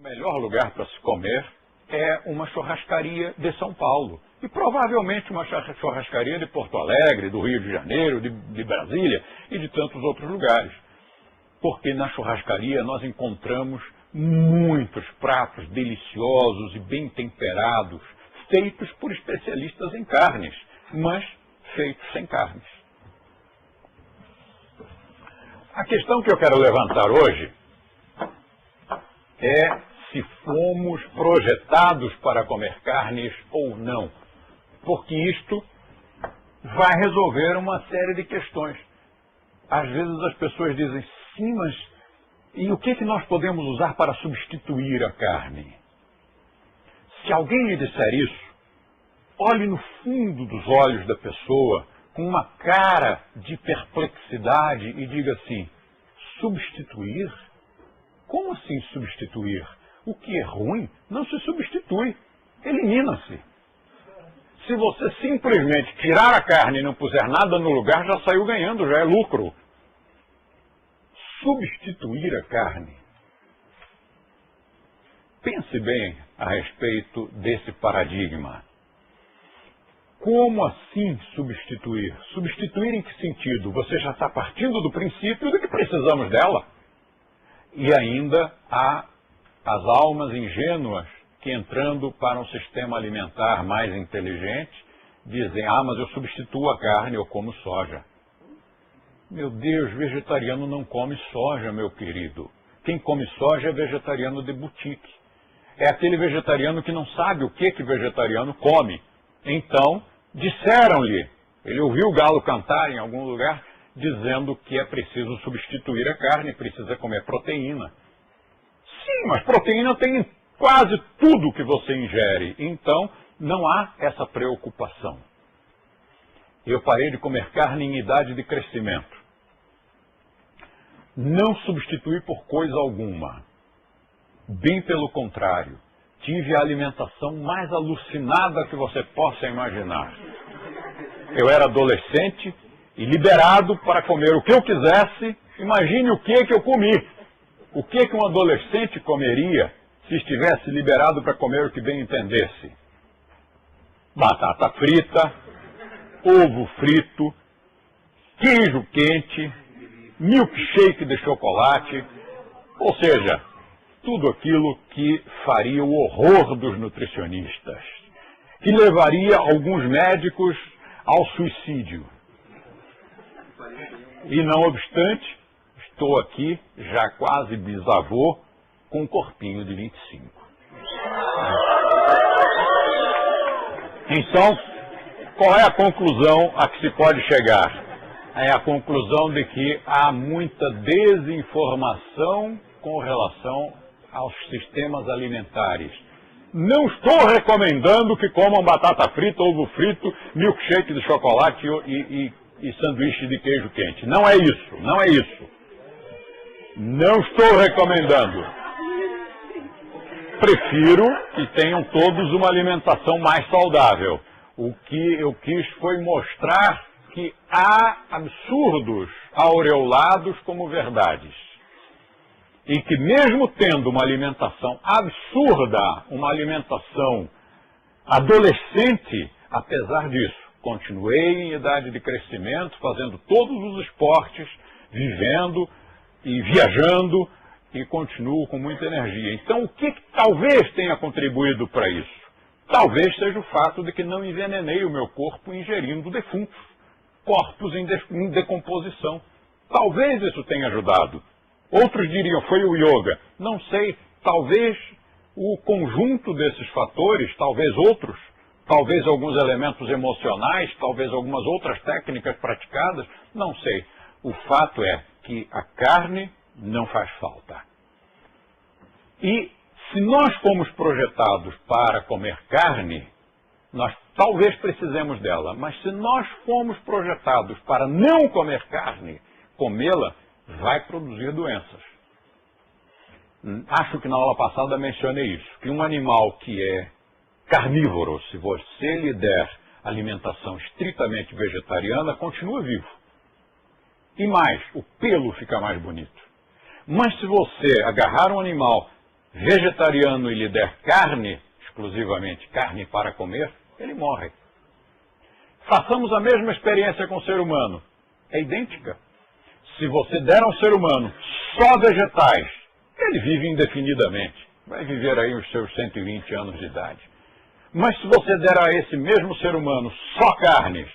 melhor lugar para se comer é uma churrascaria de São Paulo. E provavelmente uma churrascaria de Porto Alegre, do Rio de Janeiro, de Brasília e de tantos outros lugares. Porque na churrascaria nós encontramos muitos pratos deliciosos e bem temperados, feitos por especialistas em carnes, mas feitos sem carnes. A questão que eu quero levantar hoje é se fomos projetados para comer carnes ou não. Porque isto vai resolver uma série de questões. Às vezes as pessoas dizem, sim, mas e o que nós podemos usar para substituir a carne? Se alguém lhe disser isso, olhe no fundo dos olhos da pessoa com uma cara de perplexidade e diga assim, substituir? Como assim substituir? O que é ruim não se substitui, elimina-se. Se você simplesmente tirar a carne e não puser nada no lugar, já saiu ganhando, já é lucro. Substituir a carne. Pense bem a respeito desse paradigma. Como assim substituir? Substituir em que sentido? Você já está partindo do princípio de que precisamos dela. E ainda há as almas ingênuas que, entrando para um sistema alimentar mais inteligente, dizem, mas eu substituo a carne, eu como soja. Meu Deus, vegetariano não come soja, meu querido. Quem come soja é vegetariano de boutique. É aquele vegetariano que não sabe o que vegetariano come. Então, disseram-lhe, ele ouviu o galo cantar em algum lugar, dizendo que é preciso substituir a carne, precisa comer proteína. Sim, mas proteína tem em quase tudo que você ingere. Então, não há essa preocupação. Eu parei de comer carne em idade de crescimento. Não substituí por coisa alguma. Bem pelo contrário. Tive a alimentação mais alucinada que você possa imaginar. Eu era adolescente e liberado para comer o que eu quisesse. Imagine o que eu comi. O que um adolescente comeria se estivesse liberado para comer o que bem entendesse? Batata frita, ovo frito, queijo quente, milkshake de chocolate, ou seja, tudo aquilo que faria o horror dos nutricionistas, que levaria alguns médicos ao suicídio. E não obstante, estou aqui, já quase bisavô, com um corpinho de 25. Então, qual é a conclusão a que se pode chegar? É a conclusão de que há muita desinformação com relação aos sistemas alimentares. Não estou recomendando que comam batata frita, ovo frito, milkshake de chocolate e sanduíche de queijo quente. Não é isso, não é isso. Não estou recomendando. Prefiro que tenham todos uma alimentação mais saudável. O que eu quis foi mostrar que há absurdos aureolados como verdades. E que mesmo tendo uma alimentação absurda, uma alimentação adolescente, apesar disso, continuei em idade de crescimento, fazendo todos os esportes, vivendo e viajando, e continuo com muita energia. Então, o que talvez tenha contribuído para isso? Talvez seja o fato de que não envenenei o meu corpo ingerindo defuntos, corpos em decomposição. Talvez isso tenha ajudado. Outros diriam, foi o yoga. Não sei, talvez o conjunto desses fatores, talvez outros, talvez alguns elementos emocionais, talvez algumas outras técnicas praticadas, não sei. O fato é que a carne não faz falta. E se nós fomos projetados para comer carne, nós talvez precisemos dela, mas se nós fomos projetados para não comer carne, comê-la vai produzir doenças. Acho que na aula passada mencionei isso, que um animal que é carnívoro, se você lhe der alimentação estritamente vegetariana, continua vivo. E mais, o pelo fica mais bonito. Mas se você agarrar um animal vegetariano e lhe der carne, exclusivamente carne para comer, ele morre. Façamos a mesma experiência com o ser humano. É idêntica. Se você der ao ser humano só vegetais, ele vive indefinidamente. Vai viver aí os seus 120 anos de idade. Mas se você der a esse mesmo ser humano só carnes,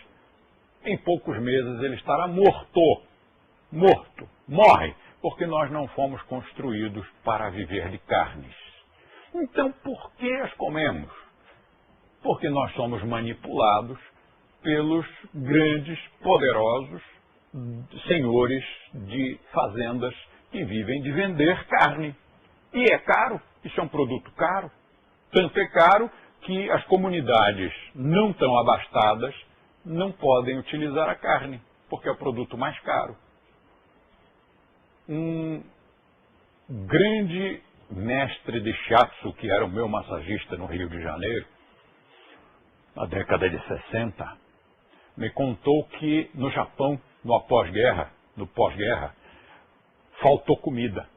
em poucos meses ele estará morto, morre, porque nós não fomos construídos para viver de carnes. Então, por que as comemos? Porque nós somos manipulados pelos grandes, poderosos senhores de fazendas que vivem de vender carne. E é caro, isso é um produto caro. Tanto é caro que as comunidades não tão abastadas não podem utilizar a carne, porque é o produto mais caro. Um grande mestre de shiatsu, que era o meu massagista no Rio de Janeiro, na década de 60, me contou que no Japão, no pós-guerra, faltou comida.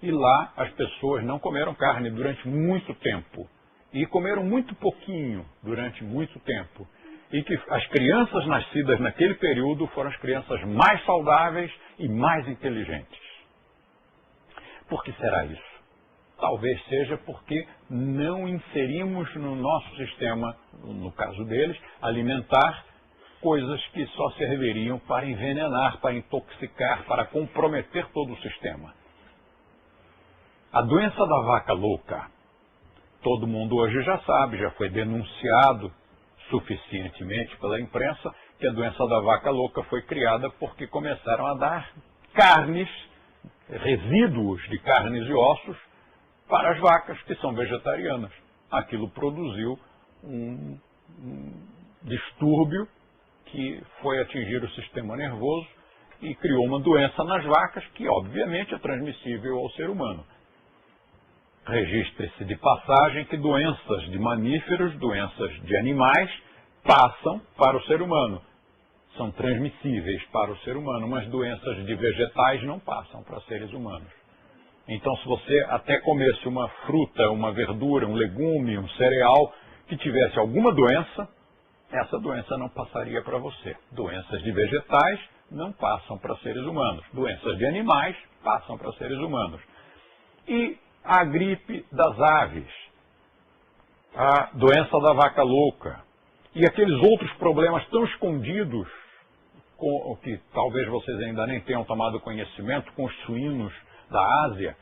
E lá as pessoas não comeram carne durante muito tempo. E comeram muito pouquinho durante muito tempo. E que as crianças nascidas naquele período foram as crianças mais saudáveis e mais inteligentes. Por que será isso? Talvez seja porque não inserimos no nosso sistema, no caso deles, alimentar coisas que só serviriam para envenenar, para intoxicar, para comprometer todo o sistema. A doença da vaca louca, todo mundo hoje já sabe, já foi denunciado suficientemente pela imprensa, que a doença da vaca louca foi criada porque começaram a dar carnes, resíduos de carnes e ossos, para as vacas que são vegetarianas. Aquilo produziu um distúrbio que foi atingir o sistema nervoso e criou uma doença nas vacas que, obviamente, é transmissível ao ser humano. Registre-se de passagem que doenças de mamíferos, doenças de animais, passam para o ser humano. São transmissíveis para o ser humano, mas doenças de vegetais não passam para seres humanos. Então, se você até comesse uma fruta, uma verdura, um legume, um cereal, que tivesse alguma doença, essa doença não passaria para você. Doenças de vegetais não passam para seres humanos. Doenças de animais passam para seres humanos. E a gripe das aves, a doença da vaca louca e aqueles outros problemas tão escondidos, com o que talvez vocês ainda nem tenham tomado conhecimento, com os suínos da Ásia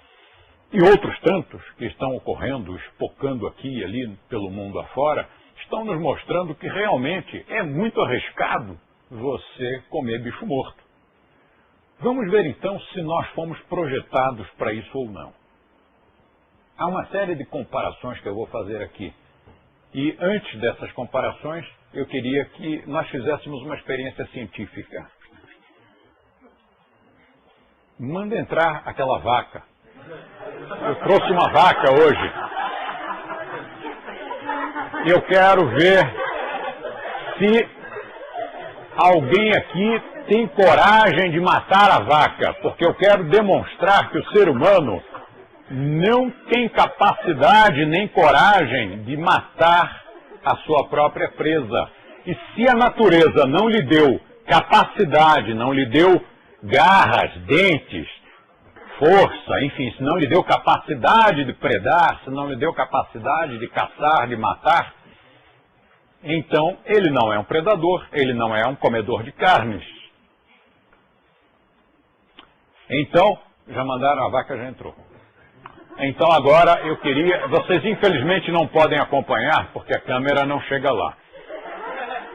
e outros tantos que estão ocorrendo, espocando aqui e ali pelo mundo afora, estão nos mostrando que realmente é muito arriscado você comer bicho morto. Vamos ver então se nós fomos projetados para isso ou não. Há uma série de comparações que eu vou fazer aqui. E antes dessas comparações, eu queria que nós fizéssemos uma experiência científica. Manda entrar aquela vaca. Eu trouxe uma vaca hoje. Eu quero ver se alguém aqui tem coragem de matar a vaca, porque eu quero demonstrar que o ser humano não tem capacidade nem coragem de matar a sua própria presa. E se a natureza não lhe deu capacidade, não lhe deu garras, dentes, força, enfim, se não lhe deu capacidade de predar, se não lhe deu capacidade de caçar, de matar, então ele não é um predador, ele não é um comedor de carnes. Então, já mandaram, a vaca já entrou. Então agora eu queria, vocês infelizmente não podem acompanhar, porque a câmera não chega lá.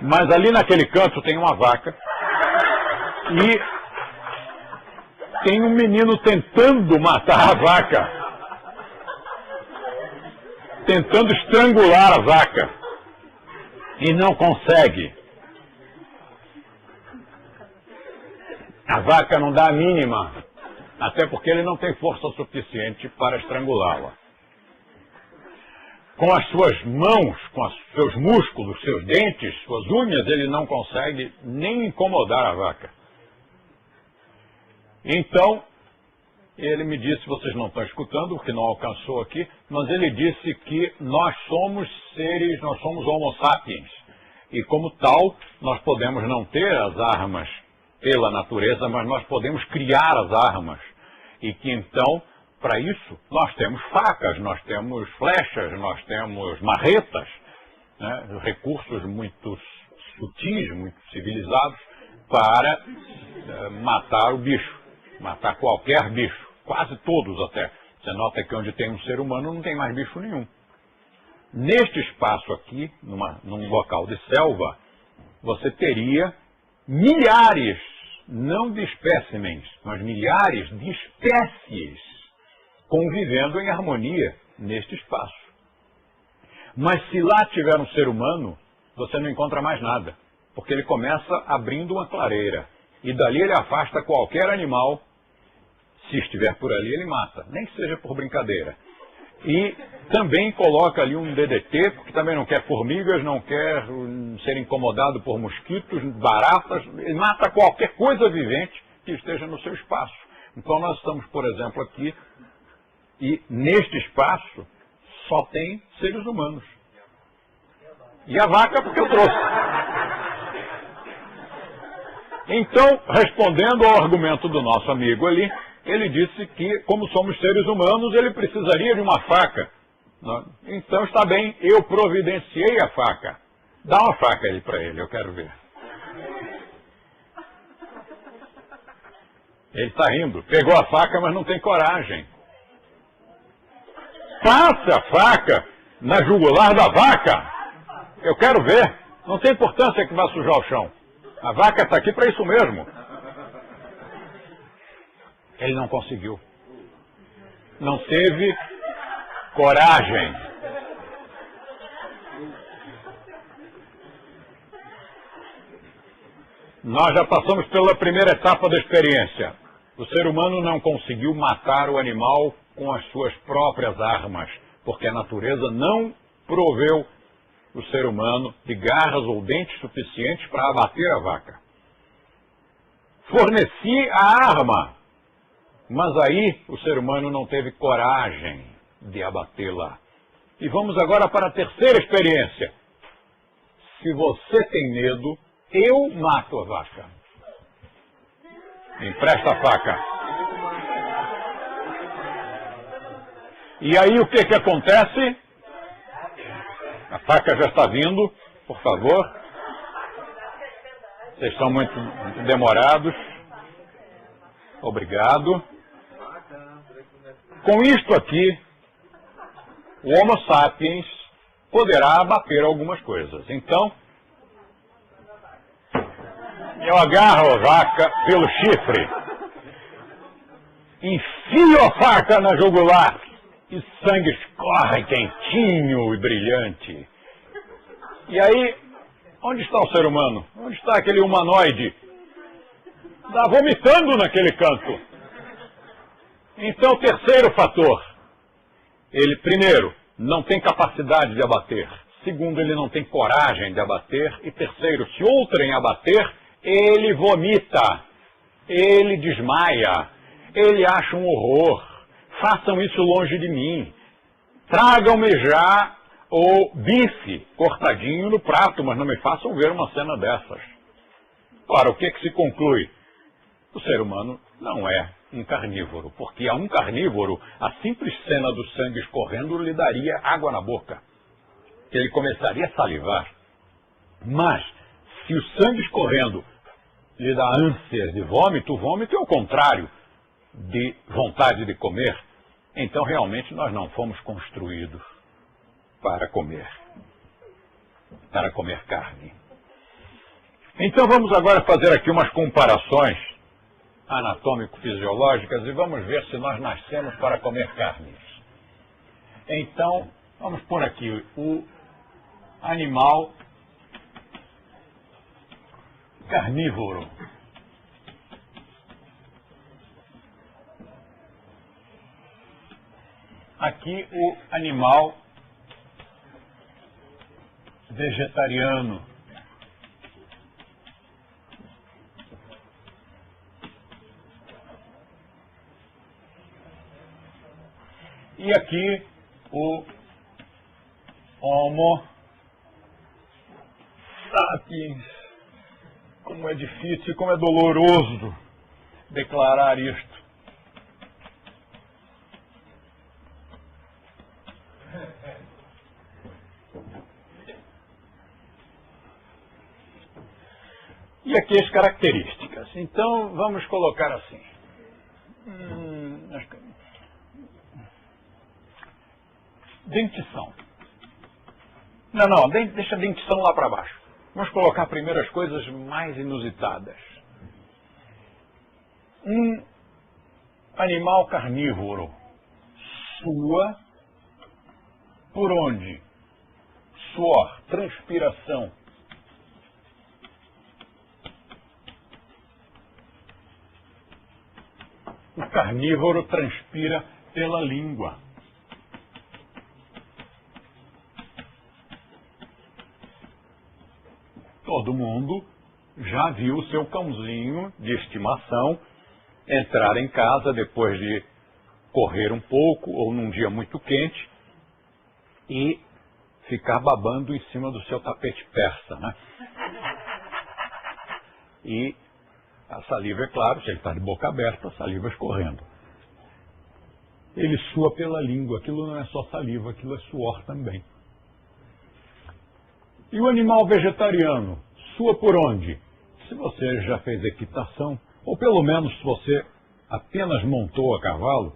Mas ali naquele canto tem uma vaca e tem um menino tentando matar a vaca, tentando estrangular a vaca e não consegue. A vaca não dá a mínima, até porque ele não tem força suficiente para estrangulá-la. Com as suas mãos, com os seus músculos, seus dentes, suas unhas, ele não consegue nem incomodar a vaca. Então, Ele me disse, vocês não estão escutando, porque não alcançou aqui, mas ele disse que nós somos Homo sapiens. E como tal, nós podemos não ter as armas pela natureza, mas nós podemos criar as armas. E que então, para isso, nós temos facas, nós temos flechas, nós temos marretas, né? Recursos muito sutis, muito civilizados, para matar o bicho, matar qualquer bicho, quase todos até. Você nota que onde tem um ser humano não tem mais bicho nenhum. Neste espaço aqui, num local de selva, você teria milhares, não de espécimens, mas milhares de espécies convivendo em harmonia neste espaço. Mas se lá tiver um ser humano, você não encontra mais nada, porque ele começa abrindo uma clareira, e dali ele afasta qualquer animal. Se estiver por ali, ele mata, nem que seja por brincadeira. E também coloca ali um DDT, porque também não quer formigas, não quer ser incomodado por mosquitos, baratas, ele mata qualquer coisa vivente que esteja no seu espaço. Então nós estamos, por exemplo, aqui, e neste espaço só tem seres humanos. E a vaca, porque eu trouxe. Então, respondendo ao argumento do nosso amigo ali, ele disse que, como somos seres humanos, ele precisaria de uma faca. Então está bem, eu providenciei a faca. Dá uma faca aí para ele, eu quero ver. Ele está rindo. Pegou a faca, mas não tem coragem. Passe a faca na jugular da vaca. Eu quero ver. Não tem importância que vá sujar o chão. A vaca está aqui para isso mesmo. Ele não conseguiu. Não teve coragem. Nós já passamos pela primeira etapa da experiência. O ser humano não conseguiu matar o animal com as suas próprias armas, porque a natureza não proveu o ser humano de garras ou dentes suficientes para abater a vaca. Forneci a arma, mas aí o ser humano não teve coragem de abatê-la. E vamos agora para a terceira experiência. Se você tem medo, eu mato a vaca. Empresta a faca. E aí o que acontece? A faca já está vindo, por favor. Vocês estão muito demorados. Obrigado. Com isto aqui, o Homo sapiens poderá abater algumas coisas. Então, eu agarro a vaca pelo chifre, enfio a faca na jugular e sangue escorre quentinho e brilhante. E aí, onde está o ser humano? Onde está aquele humanoide? Está vomitando naquele canto. Então, terceiro fator. Ele, primeiro, não tem capacidade de abater. Segundo, ele não tem coragem de abater. E terceiro, se outrem abater, ele vomita. Ele desmaia. Ele acha um horror. Façam isso longe de mim. Tragam-me já o bife cortadinho no prato, mas não me façam ver uma cena dessas. Ora, o que se conclui? O ser humano não é um carnívoro, porque a um carnívoro a simples cena do sangue escorrendo lhe daria água na boca. Ele começaria a salivar. Mas, se o sangue escorrendo lhe dá ânsias de vômito, o vômito é o contrário de vontade de comer. Então, realmente, nós não fomos construídos para comer carne. Então, vamos agora fazer aqui umas comparações anatômico-fisiológicas e vamos ver se nós nascemos para comer carnes. Então, vamos pôr aqui o animal carnívoro. Aqui o animal vegetariano. E aqui o Homo sapiens. Como é difícil, como é doloroso declarar isto. E aqui as características. Então, vamos colocar assim. Dentição. Não, deixa a dentição lá para baixo. Vamos colocar primeiro as coisas mais inusitadas. Um animal carnívoro sua por onde? Suor, transpiração. O carnívoro transpira pela língua. Todo mundo já viu o seu cãozinho de estimação entrar em casa depois de correr um pouco ou num dia muito quente e ficar babando em cima do seu tapete persa, né? E a saliva, é claro, se ele está de boca aberta, a saliva escorrendo. Ele sua pela língua, aquilo não é só saliva, aquilo é suor também. E o animal vegetariano, sua por onde? Se você já fez equitação, ou pelo menos se você apenas montou a cavalo,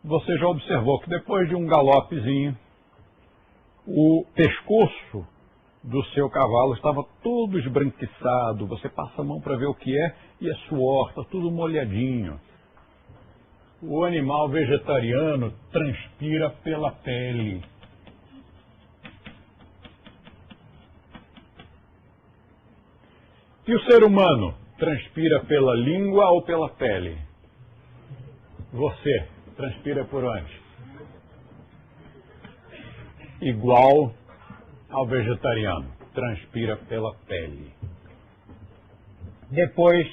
você já observou que depois de um galopezinho, o pescoço do seu cavalo estava todo esbranquiçado, você passa a mão para ver o que é, e é suor, está tudo molhadinho. O animal vegetariano transpira pela pele. E o ser humano transpira pela língua ou pela pele? Você transpira por onde? Igual ao vegetariano, transpira pela pele. Depois,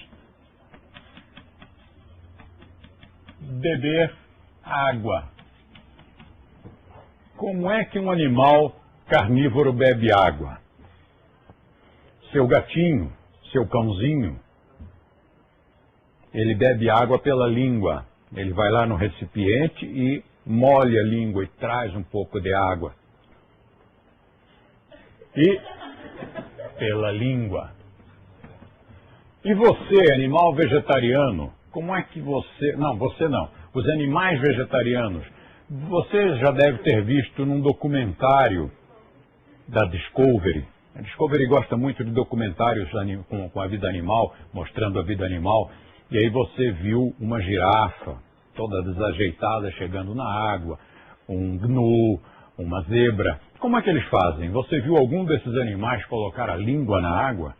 beber água. Como é que um animal carnívoro bebe água? Seu gatinho, seu cãozinho, ele bebe água pela língua. Ele vai lá no recipiente e molha a língua e traz um pouco de água. E pela língua. E você, animal vegetariano, como é que você... Não, você não. Os animais vegetarianos, você já deve ter visto num documentário da Discovery. A Discovery gosta muito de documentários com a vida animal, mostrando a vida animal. E aí você viu uma girafa, toda desajeitada, chegando na água, um gnu, uma zebra. Como é que eles fazem? Você viu algum desses animais colocar a língua na água?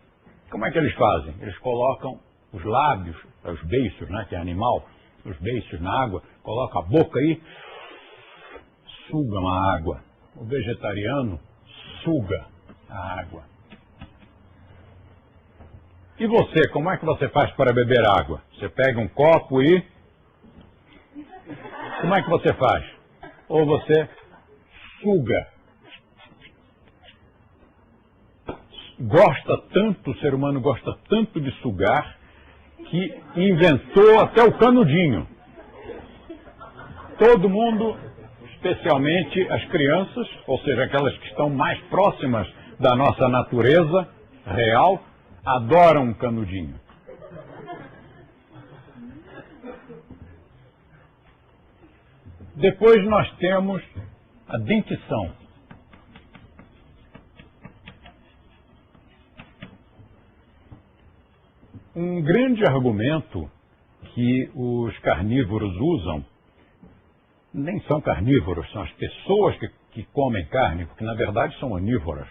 Como é que eles fazem? Eles colocam os lábios, os beiços, né, que é animal, os beiços na água, colocam a boca aí, sugam a água. O vegetariano suga a água. E você, como é que você faz para beber água? Você pega um copo e... Como é que você faz? Ou você suga. Gosta tanto, o ser humano gosta tanto de sugar, que inventou até o canudinho. Todo mundo, especialmente as crianças, ou seja, aquelas que estão mais próximas da nossa natureza real, adoram um canudinho. Depois nós temos a dentição. Um grande argumento que os carnívoros usam, nem são carnívoros, são as pessoas que comem carne, porque na verdade são onívoras.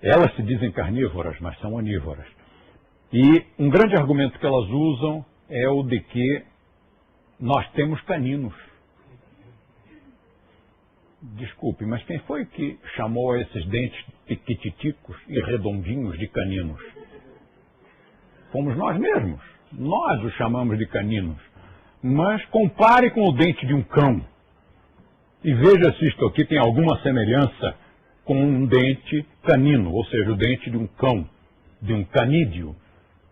Elas se dizem carnívoras, mas são onívoras. E um grande argumento que elas usam é o de que nós temos caninos. Desculpe, mas quem foi que chamou esses dentes piquititicos e redondinhos de caninos? Fomos nós mesmos. Nós os chamamos de caninos. Mas compare com o dente de um cão. e veja se isto aqui tem alguma semelhança com um dente canino, ou seja, o dente de um cão, de um canídeo.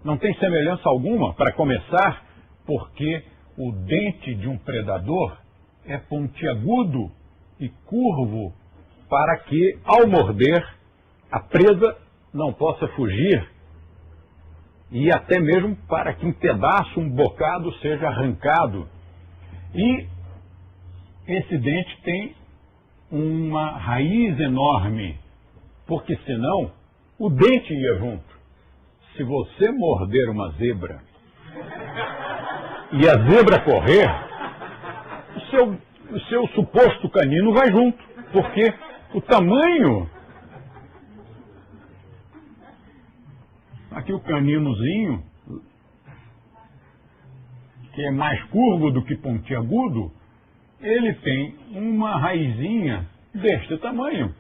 Não tem semelhança alguma, para começar, porque o dente de um predador é pontiagudo e curvo para que, ao morder, a presa não possa fugir e até mesmo para que um pedaço, um bocado seja arrancado. E esse dente tem uma raiz enorme, porque senão o dente ia junto. Se você morder uma zebra e a zebra correr, o seu suposto canino vai junto, porque o tamanho... Aqui o caninozinho, que é mais curvo do que pontiagudo, ele tem uma raizinha deste tamanho.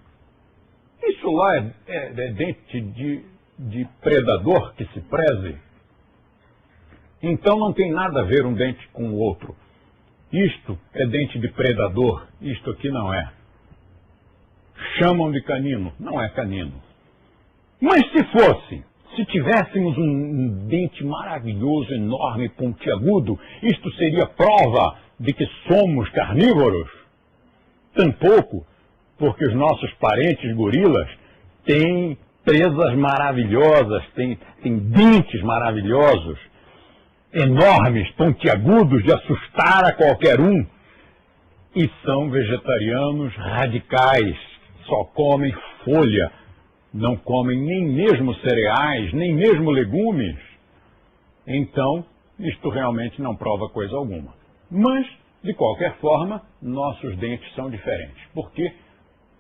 Isso lá é dente de predador que se preze. Então não tem nada a ver um dente com o outro. Isto é dente de predador, isto aqui não é. Chamam de canino, não é canino. Mas se fosse, se tivéssemos um dente maravilhoso, enorme, pontiagudo, isto seria prova de que somos carnívoros? Tampouco, porque os nossos parentes gorilas têm presas maravilhosas, têm dentes maravilhosos, enormes, pontiagudos, de assustar a qualquer um, e são vegetarianos radicais, só comem folha, não comem nem mesmo cereais, nem mesmo legumes. Então, isto realmente não prova coisa alguma. Mas, de qualquer forma, nossos dentes são diferentes, porque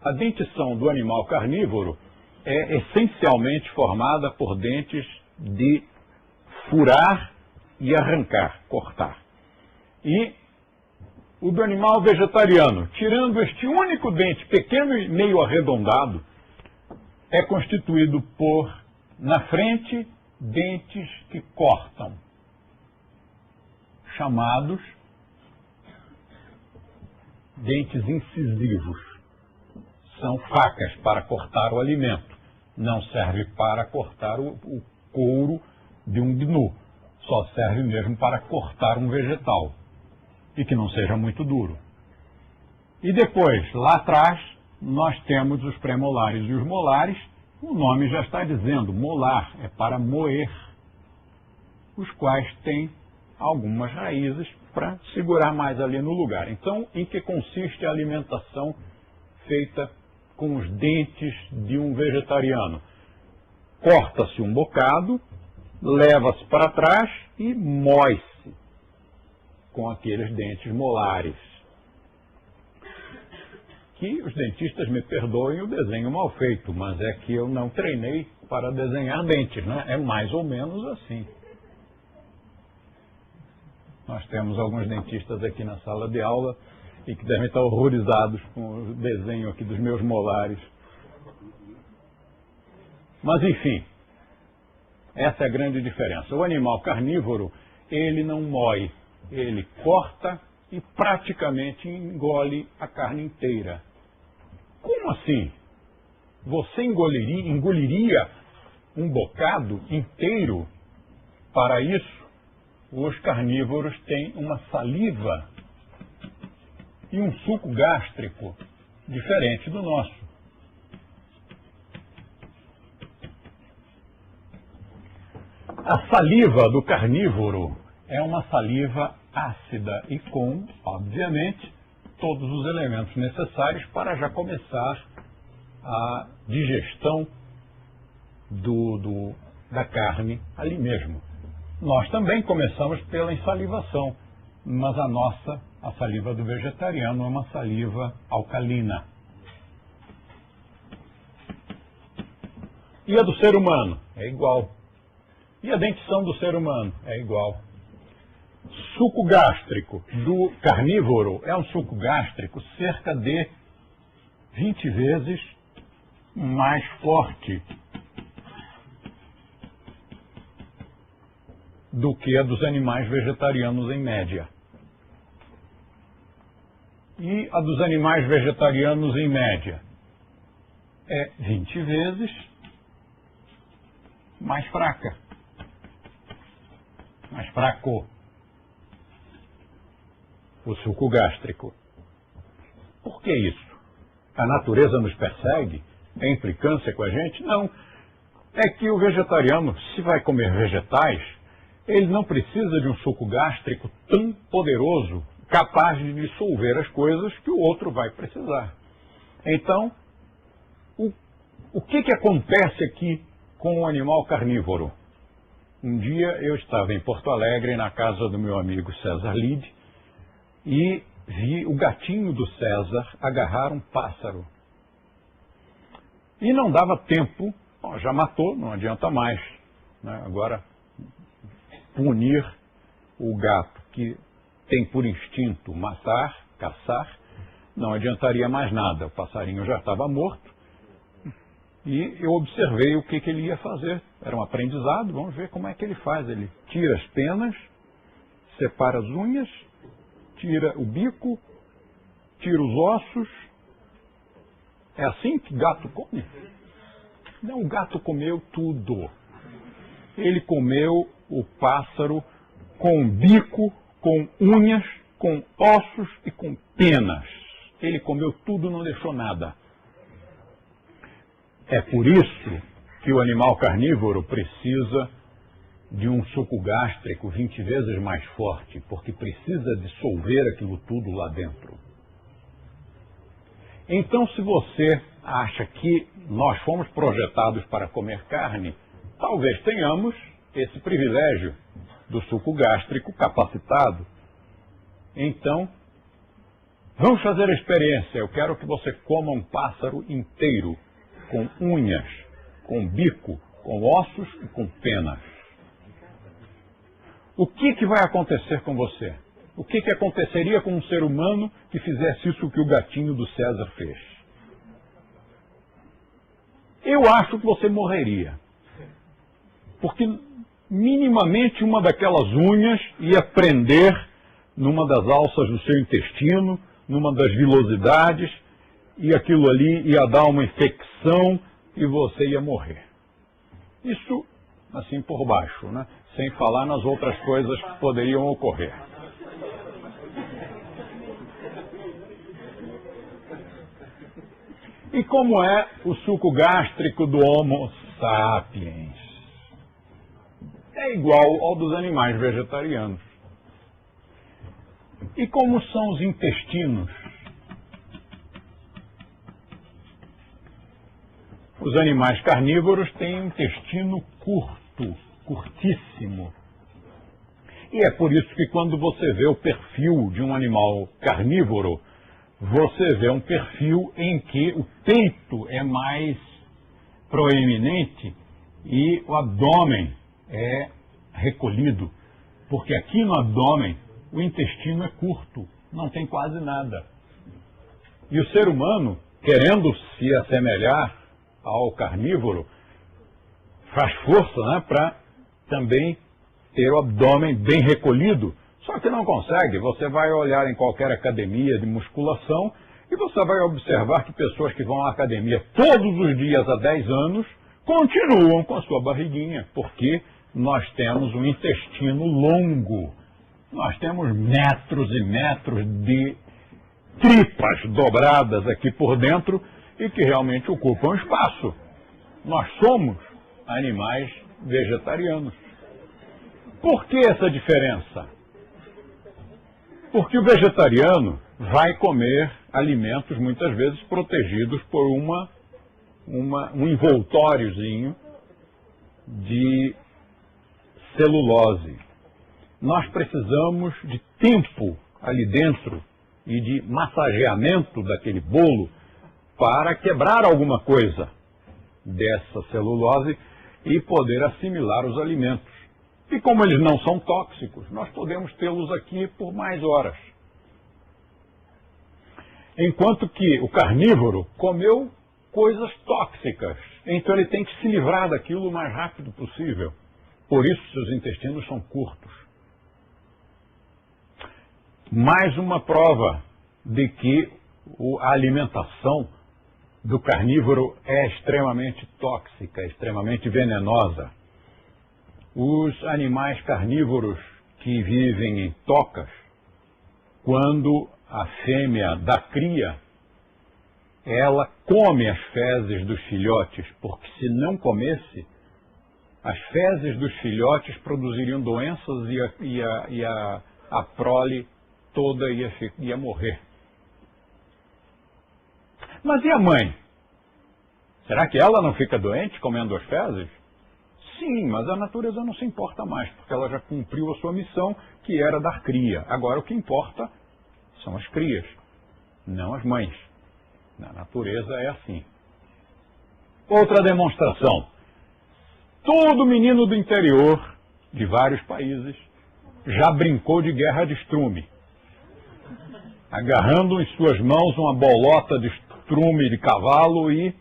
a dentição do animal carnívoro é essencialmente formada por dentes de furar e arrancar, cortar. E o do animal vegetariano, tirando este único dente pequeno e meio arredondado, é constituído por, na frente, dentes que cortam, chamados dentes incisivos. São facas para cortar o alimento. Não serve para cortar o couro de um gnu. Só serve mesmo para cortar um vegetal. E que não seja muito duro. E depois, lá atrás, nós temos os premolares e os molares. O nome já está dizendo, molar é para moer, os quais têm algumas raízes para segurar mais ali no lugar. Então, em que consiste a alimentação feita com os dentes de um vegetariano? Corta-se um bocado, leva-se para trás e mói-se com aqueles dentes molares. Que os dentistas me perdoem o desenho mal feito, mas é que eu não treinei para desenhar dentes, né? É mais ou menos assim. Nós temos alguns dentistas aqui na sala de aula e que devem estar horrorizados com o desenho aqui dos meus molares. Mas enfim, essa é a grande diferença. O animal carnívoro, ele não moe, ele corta e praticamente engole a carne inteira. Como assim? Você engoliria um bocado inteiro? Para isso, os carnívoros têm uma saliva e um suco gástrico diferente do nosso. A saliva do carnívoro é uma saliva ácida e com, obviamente, todos os elementos necessários para já começar a digestão da carne ali mesmo. Nós também começamos pela ensalivação, mas a saliva do vegetariano é uma saliva alcalina. E a do ser humano? É igual. E a dentição do ser humano? É igual. Suco gástrico do carnívoro é um suco gástrico cerca de 20 vezes mais forte do que a dos animais vegetarianos em média. E a dos animais vegetarianos, em média, é 20 vezes mais fraca. Mais fraco. O suco gástrico. Por que isso? A natureza nos persegue? É implicância com a gente? Não. É que o vegetariano, se vai comer vegetais, ele não precisa de um suco gástrico tão poderoso, capaz de dissolver as coisas que o outro vai precisar. Então, o que acontece aqui com o animal carnívoro? Um dia eu estava em Porto Alegre, na casa do meu amigo César Lide, e vi o gatinho do César agarrar um pássaro. E não dava tempo, já matou, não adianta mais, né? Agora, punir o gato que tem por instinto matar, caçar, não adiantaria mais nada. O passarinho já estava morto e eu observei o que ele ia fazer. Era um aprendizado, vamos ver como é que ele faz. Ele tira as penas, separa as unhas, tira o bico, tira os ossos. É assim que gato come? Não, o gato comeu tudo. Ele comeu o pássaro com bico, com unhas, com ossos e com penas. Ele comeu tudo, não deixou nada. É por isso que o animal carnívoro precisa de um suco gástrico 20 vezes mais forte, porque precisa dissolver aquilo tudo lá dentro. Então, se você acha que nós fomos projetados para comer carne, talvez tenhamos esse privilégio do suco gástrico capacitado. Então, vamos fazer a experiência. Eu quero que você coma um pássaro inteiro, com unhas, com bico, com ossos e com penas. O que vai acontecer com você? O que aconteceria com um ser humano que fizesse isso que o gatinho do César fez? Eu acho que você morreria. Porque minimamente uma daquelas unhas ia prender numa das alças do seu intestino, numa das vilosidades, e aquilo ali ia dar uma infecção e você ia morrer. Isso assim por baixo, né? Sem falar nas outras coisas que poderiam ocorrer. E como é o suco gástrico do Homo sapiens? É igual ao dos animais vegetarianos. E como são os intestinos? Os animais carnívoros têm um intestino curto, curtíssimo. E é por isso que quando você vê o perfil de um animal carnívoro, você vê um perfil em que o peito é mais proeminente e o abdômen é recolhido. Porque aqui no abdômen o intestino é curto, não tem quase nada. E o ser humano, querendo se assemelhar ao carnívoro, faz força, né, para também ter o abdômen bem recolhido. Só que não consegue. Você vai olhar em qualquer academia de musculação e você vai observar que pessoas que vão à academia todos os dias há 10 anos continuam com a sua barriguinha, porque nós temos um intestino longo. Nós temos metros e metros de tripas dobradas aqui por dentro e que realmente ocupam espaço. Nós somos animais vegetarianos. Por que essa diferença? Porque o vegetariano vai comer alimentos muitas vezes protegidos por um envoltóriozinho de celulose. Nós precisamos de tempo ali dentro e de massageamento daquele bolo para quebrar alguma coisa dessa celulose e poder assimilar os alimentos. E como eles não são tóxicos, nós podemos tê-los aqui por mais horas. Enquanto que o carnívoro comeu coisas tóxicas, então ele tem que se livrar daquilo o mais rápido possível. Por isso seus intestinos são curtos. Mais uma prova de que a alimentação do carnívoro é extremamente tóxica, extremamente venenosa. Os animais carnívoros que vivem em tocas, quando a fêmea dá cria, ela come as fezes dos filhotes, porque se não comesse, as fezes dos filhotes produziriam doenças e a prole toda ia morrer. Mas e a mãe? Será que ela não fica doente comendo as fezes? Sim, mas a natureza não se importa mais, porque ela já cumpriu a sua missão, que era dar cria. Agora o que importa são as crias, não as mães. Na natureza é assim. Outra demonstração. Todo menino do interior de vários países já brincou de guerra de estrume, agarrando em suas mãos uma bolota de estrume de cavalo e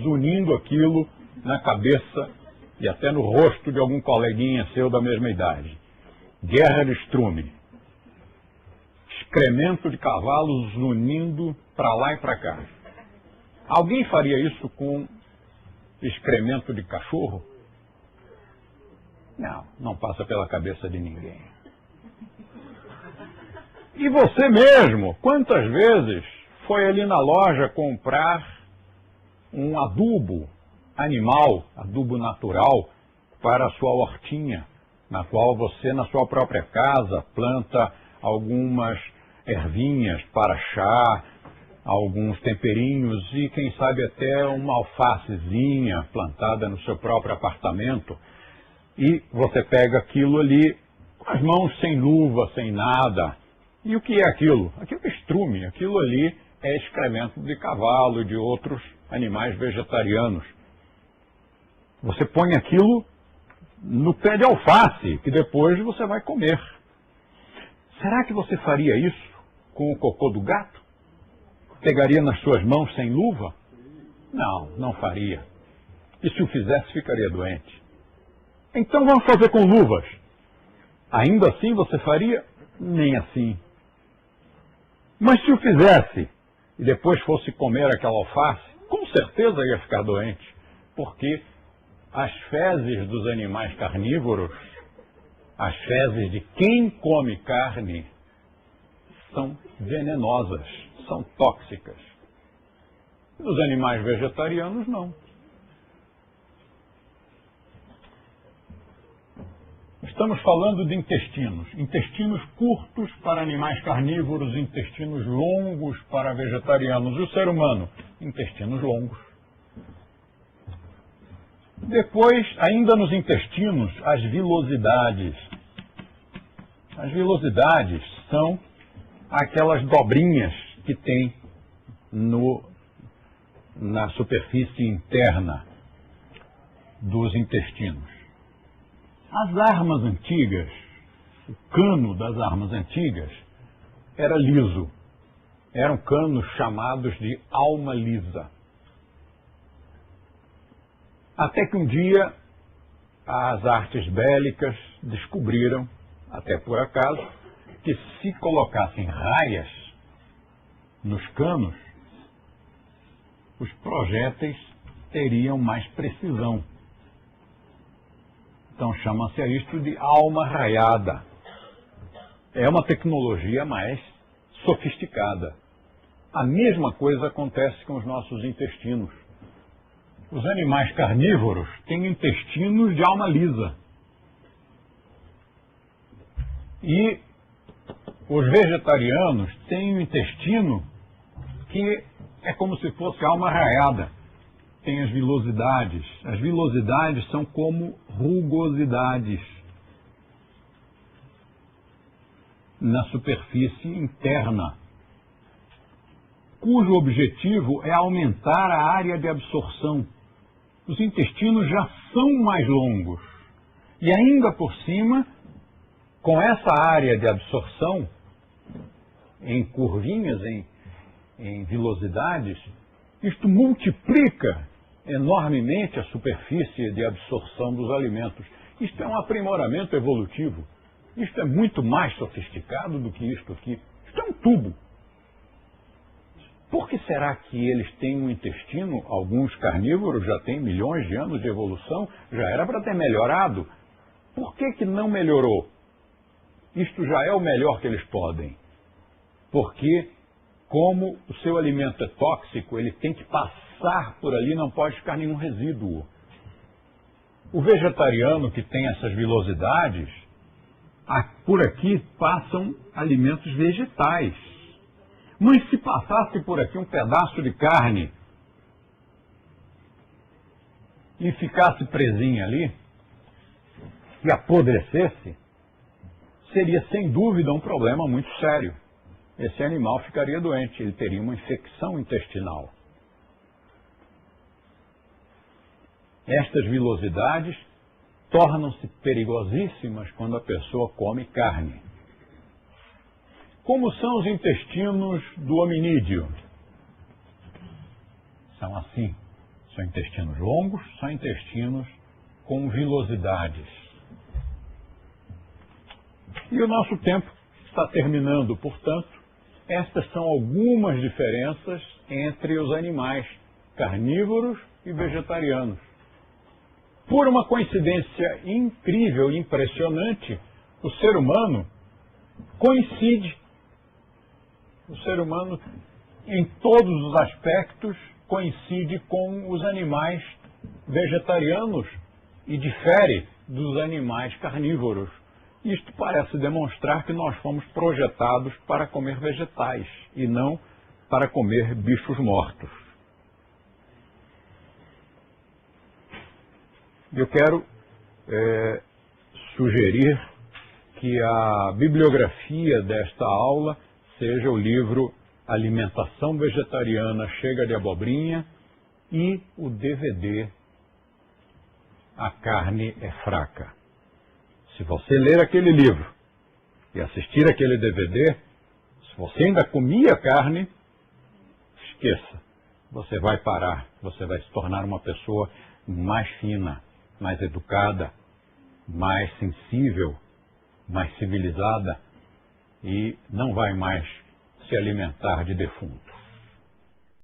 zunindo aquilo na cabeça e até no rosto de algum coleguinha seu da mesma idade. Guerra de estrume. Excremento de cavalo zunindo para lá e para cá. Alguém faria isso com excremento de cachorro? Não, não passa pela cabeça de ninguém. E você mesmo, quantas vezes foi ali na loja comprar um adubo animal, adubo natural, para a sua hortinha, na qual você, na sua própria casa, planta algumas ervinhas para chá, alguns temperinhos e, quem sabe, até uma alfacezinha plantada no seu próprio apartamento. E você pega aquilo ali com as mãos sem luva, sem nada. E o que é aquilo? Aquilo é estrume, aquilo ali é excremento de cavalo e de outros animais vegetarianos. Você põe aquilo no pé de alface, que depois você vai comer. Será que você faria isso com o cocô do gato? Pegaria nas suas mãos sem luva? Não, não faria. E se o fizesse, ficaria doente. Então vamos fazer com luvas. Ainda assim você faria? Nem assim. Mas se o fizesse e depois fosse comer aquela alface, com certeza ia ficar doente. Porque as fezes dos animais carnívoros, as fezes de quem come carne, são venenosas, são tóxicas. Dos animais vegetarianos, não. Estamos falando de intestinos. Intestinos curtos para animais carnívoros, intestinos longos para vegetarianos. E o ser humano? Intestinos longos. Depois, ainda nos intestinos, as vilosidades. As vilosidades são aquelas dobrinhas que tem na superfície interna dos intestinos. As armas antigas, o cano das armas antigas, era liso. Eram canos chamados de alma lisa. Até que um dia as artes bélicas descobriram, até por acaso, que se colocassem raias nos canos, os projéteis teriam mais precisão. Então chama-se a isto de alma raiada. É uma tecnologia mais sofisticada. A mesma coisa acontece com os nossos intestinos. Os animais carnívoros têm intestinos de alma lisa. E os vegetarianos têm um intestino que é como se fosse alma raiada. Tem as vilosidades. As vilosidades são como rugosidades na superfície interna, cujo objetivo é aumentar a área de absorção. Os intestinos já são mais longos. E ainda por cima, com essa área de absorção, em curvinhas, em vilosidades, isto multiplica enormemente a superfície de absorção dos alimentos. Isto é um aprimoramento evolutivo. Isto é muito mais sofisticado do que isto aqui. Isto é um tubo. Por que será que eles têm um intestino? Alguns carnívoros já têm milhões de anos de evolução, já era para ter melhorado. Por que não melhorou? Isto já é o melhor que eles podem. Porque, como o seu alimento é tóxico, ele tem que passar por ali, não pode ficar nenhum resíduo. O vegetariano que tem essas vilosidades, por aqui passam alimentos vegetais. Mas se passasse por aqui um pedaço de carne e ficasse presinho ali, e apodrecesse, seria sem dúvida um problema muito sério. Esse animal ficaria doente, ele teria uma infecção intestinal. Estas vilosidades tornam-se perigosíssimas quando a pessoa come carne. Como são os intestinos do hominídeo? São assim. São intestinos longos, são intestinos com vilosidades. E o nosso tempo está terminando, portanto, estas são algumas diferenças entre os animais carnívoros e vegetarianos. Por uma coincidência incrível e impressionante, o ser humano coincide. O ser humano, em todos os aspectos, coincide com os animais vegetarianos e difere dos animais carnívoros. Isto parece demonstrar que nós fomos projetados para comer vegetais e não para comer bichos mortos. Eu quero sugerir que a bibliografia desta aula seja o livro Alimentação Vegetariana Chega de Abobrinha e o DVD A Carne é Fraca. Se você ler aquele livro e assistir aquele DVD, se você ainda comia carne, esqueça. Você vai parar, você vai se tornar uma pessoa mais fina, mais educada, mais sensível, mais civilizada e não vai mais se alimentar de defunto.